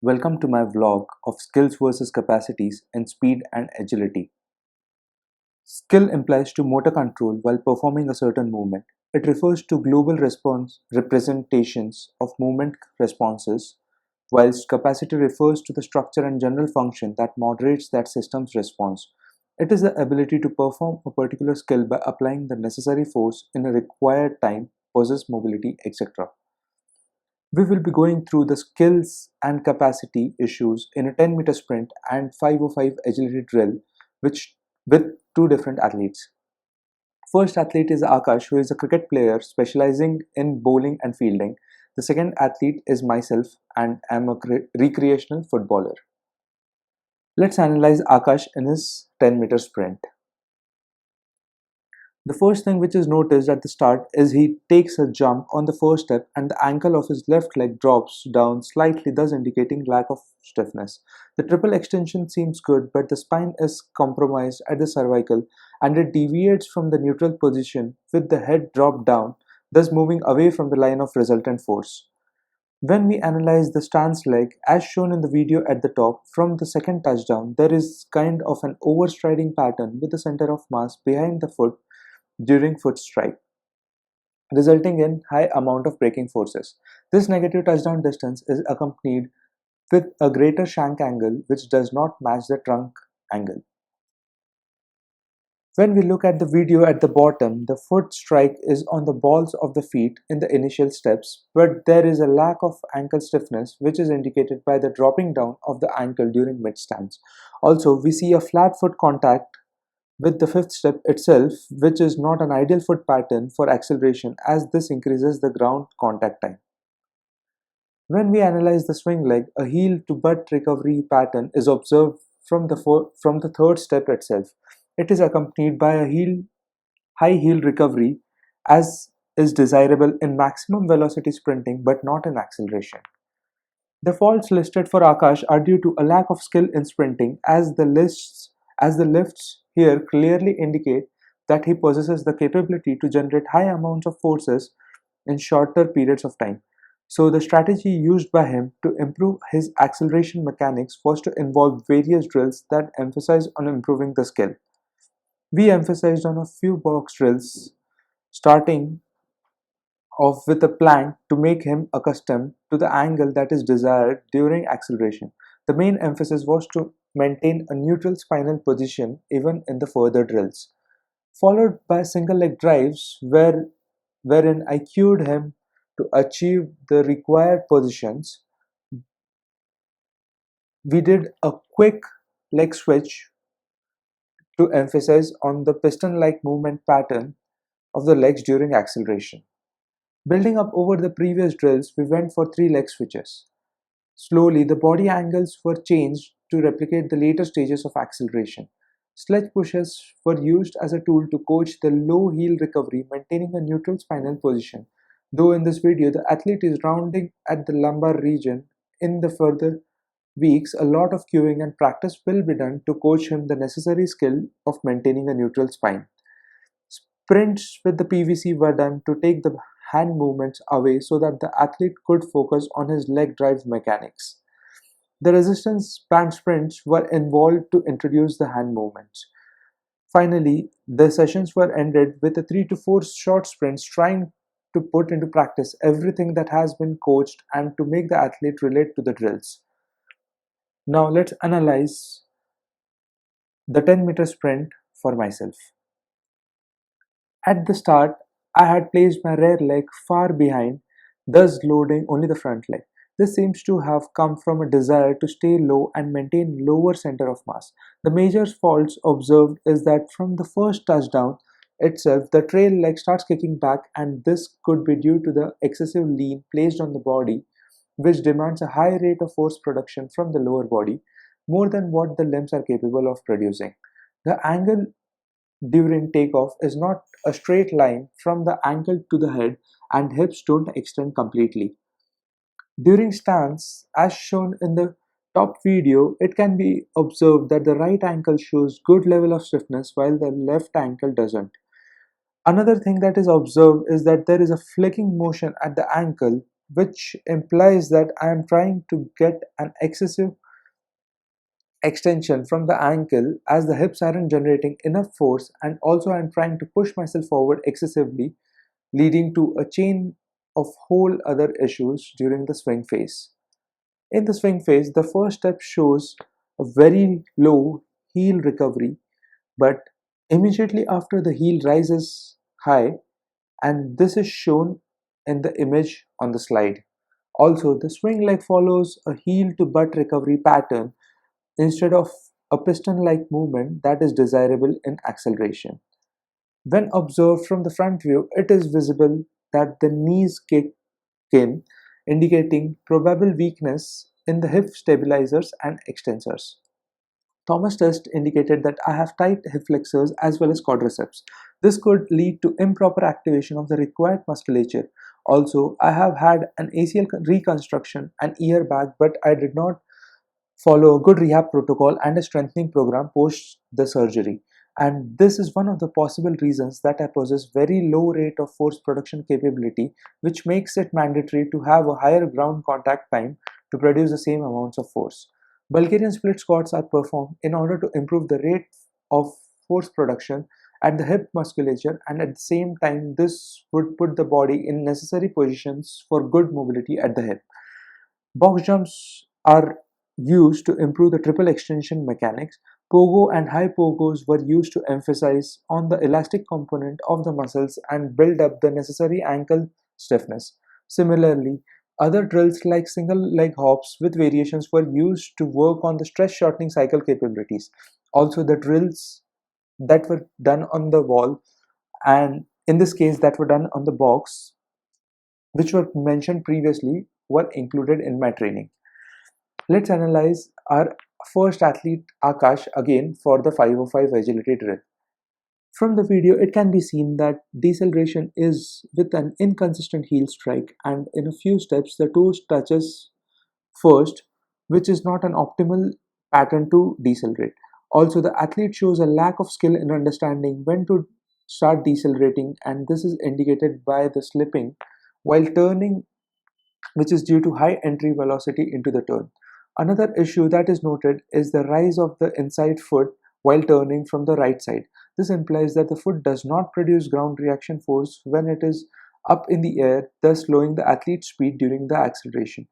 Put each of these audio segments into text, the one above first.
Welcome to my vlog of skills versus capacities in speed and agility. Skill implies to motor control while performing a certain movement. It refers to global response representations of movement responses, whilst capacity refers to the structure and general function that moderates that system's response. It is the ability to perform a particular skill by applying the necessary force in a required time, possess mobility, etc. We will be going through the skills and capacity issues in a 10-meter sprint and 505 agility drill, which with two different athletes. First athlete is Akash, who is a cricket player specializing in bowling and fielding. The second athlete is myself, and I am a recreational footballer. Let's analyze Akash in his 10-meter sprint. The first thing which is noticed at the start is he takes a jump on the first step and the ankle of his left leg drops down slightly, thus indicating lack of stiffness. The triple extension seems good, but the spine is compromised at the cervical and it deviates from the neutral position with the head dropped down, thus moving away from the line of resultant force. When we analyze the stance leg, as shown in the video at the top, from the second touchdown, there is kind of an overstriding pattern with the center of mass behind the foot during foot strike, resulting in high amount of braking forces. This negative touchdown distance is accompanied with a greater shank angle which does not match the trunk angle. When we look at the video at the bottom, the foot strike is on the balls of the feet in the initial steps, but there is a lack of ankle stiffness which is indicated by the dropping down of the ankle during mid stance. Also, we see a flat foot contact with the fifth step itself, which is not an ideal foot pattern for acceleration as this increases the ground contact time. When we analyze the swing leg, a heel to butt recovery pattern is observed from the third step itself. It is accompanied by a high heel recovery as is desirable in maximum velocity sprinting but not in acceleration. The faults listed for Akash are due to a lack of skill in sprinting as the lifts here clearly indicate that he possesses the capability to generate high amounts of forces in shorter periods of time. So the strategy used by him to improve his acceleration mechanics was to involve various drills that emphasize on improving the skill. We emphasized on a few box drills, starting off with a plank to make him accustomed to the angle that is desired during acceleration. The main emphasis was to maintain a neutral spinal position even in the further drills, followed by single leg drives wherein I cued him to achieve the required positions. We did a quick leg switch to emphasize on the piston-like movement pattern of the legs during acceleration. Building up over the previous drills, we went for 3 leg switches. Slowly, the body angles were changed to replicate the later stages of acceleration. Sledge pushes were used as a tool to coach the low heel recovery, maintaining a neutral spinal position. Though in this video, the athlete is rounding at the lumbar region, in the further weeks, a lot of cueing and practice will be done to coach him the necessary skill of maintaining a neutral spine. Sprints with the PVC were done to take the hand movements away so that the athlete could focus on his leg drive mechanics. The resistance band sprints were involved to introduce the hand movements. Finally, the sessions were ended with a 3 to 4 short sprints trying to put into practice everything that has been coached and to make the athlete relate to the drills. Now let's analyze the 10-meter sprint for myself. At the start, I had placed my rear leg far behind, thus loading only the front leg. This seems to have come from a desire to stay low and maintain lower center of mass. The major faults observed is that from the first touchdown itself, the trail leg starts kicking back, and this could be due to the excessive lean placed on the body, which demands a high rate of force production from the lower body, more than what the limbs are capable of producing. The angle during takeoff is not a straight line from the ankle to the head, and hips don't extend completely. During stance, as shown in the top video, it can be observed that the right ankle shows good level of stiffness while the left ankle doesn't. Another thing that is observed is that there is a flicking motion at the ankle which implies that I am trying to get an excessive extension from the ankle as the hips aren't generating enough force, and also I'm trying to push myself forward excessively, leading to a chain of whole other issues during the swing phase. In the swing phase, the first step shows a very low heel recovery, but immediately after the heel rises high, and this is shown in the image on the slide. Also, the swing leg follows a heel to butt recovery pattern instead of a piston like movement that is desirable in acceleration. When observed from the front view, it is visible that the knees kick in, indicating probable weakness in the hip stabilizers and extensors. Thomas' test indicated that I have tight hip flexors as well as quadriceps. This could lead to improper activation of the required musculature. Also, I have had an ACL reconstruction and year back, but I did not follow a good rehab protocol and a strengthening program post the surgery. And this is one of the possible reasons that I possess very low rate of force production capability, which makes it mandatory to have a higher ground contact time to produce the same amounts of force. Bulgarian split squats are performed in order to improve the rate of force production at the hip musculature, and at the same time this would put the body in necessary positions for good mobility at the hip. Box jumps are used to improve the triple extension mechanics. Pogo and high pogos were used to emphasize on the elastic component of the muscles and build up the necessary ankle stiffness. Similarly, other drills like single leg hops with variations were used to work on the stress shortening cycle capabilities. Also, the drills that were done on the wall, and in this case that were done on the box, which were mentioned previously, were included in my training. Let's analyze our first athlete Akash again for the 505 agility drill. From the video, it can be seen that deceleration is with an inconsistent heel strike, and in a few steps the toes touches first, which is not an optimal pattern to decelerate. Also, the athlete shows a lack of skill in understanding when to start decelerating, and this is indicated by the slipping while turning, which is due to high entry velocity into the turn. Another issue that is noted is the rise of the inside foot while turning from the right side. This implies that the foot does not produce ground reaction force when it is up in the air, thus slowing the athlete's speed during the acceleration.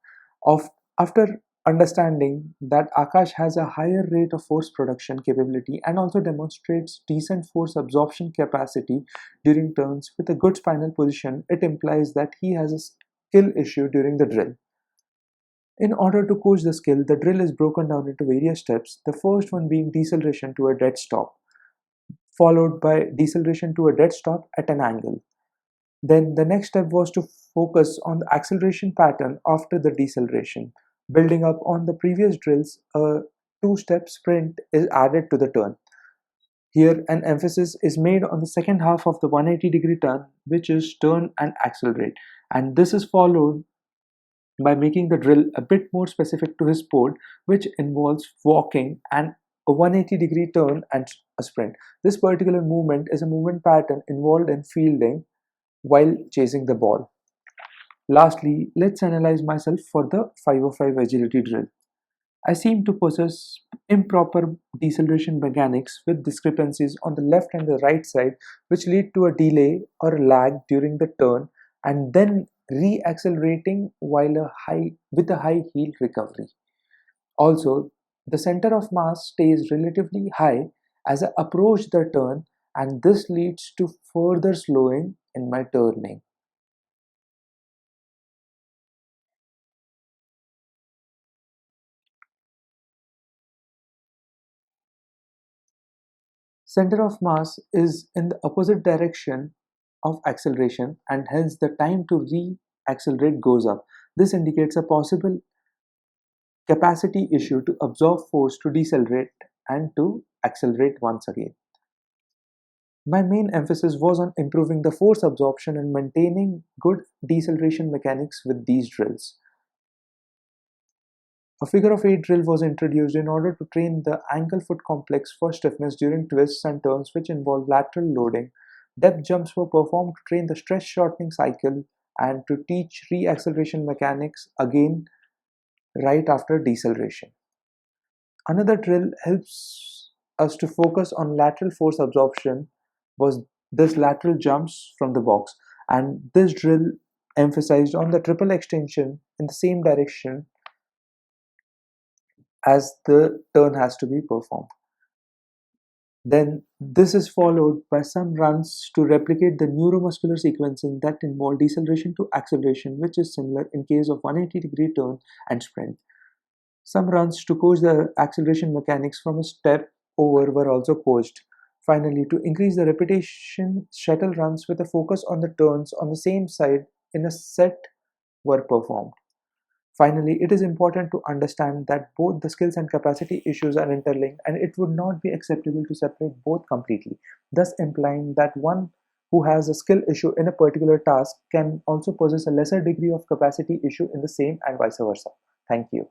After understanding that Akash has a higher rate of force production capability and also demonstrates decent force absorption capacity during turns with a good spinal position, it implies that he has a skill issue during the drill. In order to coach the skill, the drill is broken down into various steps, the first one being deceleration to a dead stop, followed by deceleration to a dead stop at an angle. Then the next step was to focus on the acceleration pattern after the deceleration. Building up on the previous drills, a two-step sprint is added to the turn. Here, an emphasis is made on the second half of the 180-degree turn, which is turn and accelerate. And this is followed by making the drill a bit more specific to his sport, which involves walking and a 180-degree turn and a sprint. This particular movement is a movement pattern involved in fielding while chasing the ball. Lastly, let's analyze myself for the 505 agility drill. I seem to possess improper deceleration mechanics with discrepancies on the left and the right side, which lead to a delay or a lag during the turn and then re-accelerating with a high heel recovery. Also, the center of mass stays relatively high as I approach the turn, and this leads to further slowing in my turning. Center of mass is in the opposite direction of acceleration, and hence the time to re-accelerate goes up. This indicates a possible capacity issue to absorb force to decelerate and to accelerate once again. My main emphasis was on improving the force absorption and maintaining good deceleration mechanics with these drills. A figure of 8 drill was introduced in order to train the ankle foot complex for stiffness during twists and turns which involve lateral loading. Depth jumps were performed to train the stress shortening cycle and to teach reacceleration mechanics again right after deceleration. Another drill helps us to focus on lateral force absorption was this lateral jumps from the box, and this drill emphasized on the triple extension in the same direction as the turn has to be performed. Then this is followed by some runs to replicate the neuromuscular sequencing that involve deceleration to acceleration, which is similar in case of 180-degree turn and sprint. Some runs to coach the acceleration mechanics from a step over were also coached. Finally, to increase the repetition, shuttle runs with a focus on the turns on the same side in a set were performed. Finally, it is important to understand that both the skills and capacity issues are interlinked, and it would not be acceptable to separate both completely, thus implying that one who has a skill issue in a particular task can also possess a lesser degree of capacity issue in the same and vice versa. Thank you.